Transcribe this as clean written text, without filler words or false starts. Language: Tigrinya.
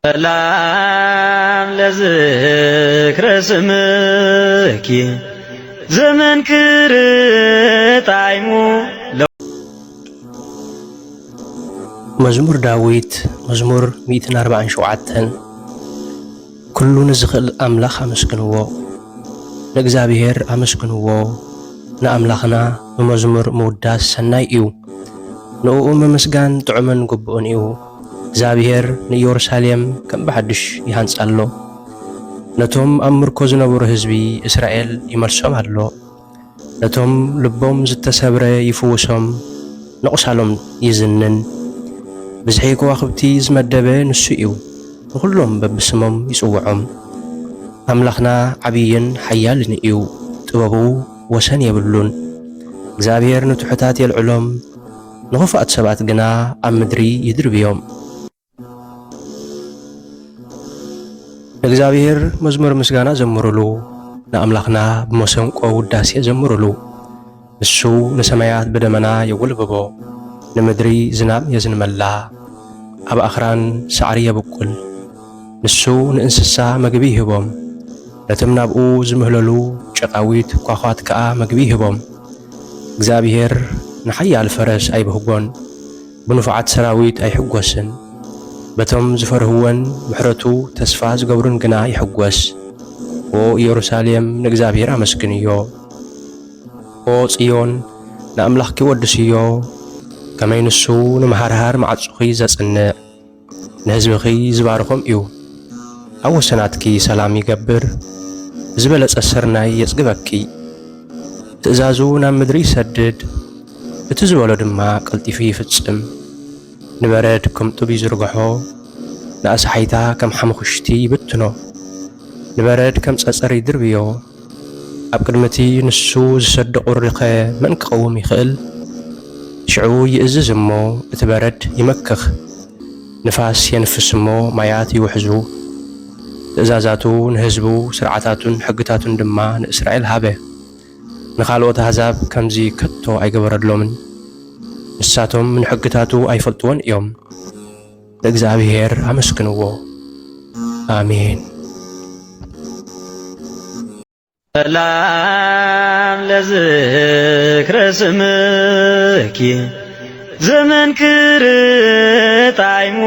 ሰላም ለዝክረ ስምኪ ዘመንክር ጣዕሙ መዝሙር ዳዊት መዝሙር 147 ኩሉን ዝኽእል አምላኽ አመስግንዎ ለእግዚአብሔር አመስግንዎ ንአምላኽና በመዝሙር ምውዳስ ሰናይ እዩ ንኡ መመስጋን ጥዑምን ግቡእን እዩ እግዚአብሔር ንኢየሩሳሌም ከም በሐድሽ ይሃንጻሎ ነቶም ኣብ ምርኮ ዝነበሩ ህዝቢ እስራኤል ይመልሶም ኣሎ ነቶም ልቦም ዝተሰብረ ይፍውሶም ንቑሳሎም ይዝንን ብዝሒ ከዋኽብቲ ዝመደበ ንሱ እዩ ንኹሎም በብስሞም ይጽውዖም ኣምላኽና ዓብይን ሓያልን እዩ ጥበቡ ወሰን የብሉን እግዚአብሔር ንትሑታት የልዕሎም ንኽፉኣት ሰባት ግና ኣብ ምድሪ ይድርብዮም ለእግዚአብሔር መዝሙር ምስጋና ዘምሩሉ ንአምላኽና ብመሰንቆ ውዳሴ ዘምሩሉ እሱ ንሰማያት በደመና የወልብቦ ንምድሪ ዝናብ የዝንመላ ኣብ ኣኽራን ሳዕሪ የብቁል ንሱ ንእንስሳ መግቢ ይህቦም ነቶም ናብኡ ዝምህለሉ ጨቓዊት ኳኳት ከዓ መግቢ ይህቦም እግዚአብሔር ንሓያል ፈረስ ኣይብህጎን ብንፉዓት ሰራዊት ኣይሕጐስን በቶም ዝፈርህወን ምሕረቱ ተስፋ ዝገብሩን ግና ይሕጐስ ኦ ኢየሩሳሌም ንእግዚአብሔር አመስግንዮ ኦ ጽዮን ንኣምላኽኪ ወድስዮ ከመይ ንሱ ንምሃርሃር ማዕጹኺ ዘጽንዕ ንህዝብኺ ዝባርኾም እዩ ኣብ ወሰናትኪ ሰላም ይገብር ዝበለጸ ሰርናይ የጽግበኪ ትእዛዙ ናብ ምድሪ ይሰድድ እቲ ዝበሎ ድማ ቀልጢፉ ይፍጽም ንበረድ ከም ጡብ ይዝርግሖ ንኣሰሓይታ ከም ሓመኹሽቲ ይብትኖ ንበረድ ከም ጸጸር ይድርብዮ ኣብ ቅድሚቲ ንሱ ዝሰድቕ ርኸ መን ክቐውም ይኽእል ሽዑ ይእዝዝ እሞ እቲ በረድ ይመክኽ ንፋስ የንፍስ እሞ ማያት ይውሕዙ ትእዛዛቱ ንህዝቡ ስርዓታቱን ሕግታቱን ድማ ንእስራኤል ሃበ ንኻልኦት ኣሕዛብ ከምዚ ከቶ ኣይገበረሎምን ንሳቶም ንሕግታቱ ኣይፈልጥዎን እዮም ለእግዚአብሔር አመስግንዎ አሜን ሰላም ለዝክረ ስምኪ ዘመንክር ጣዕሙ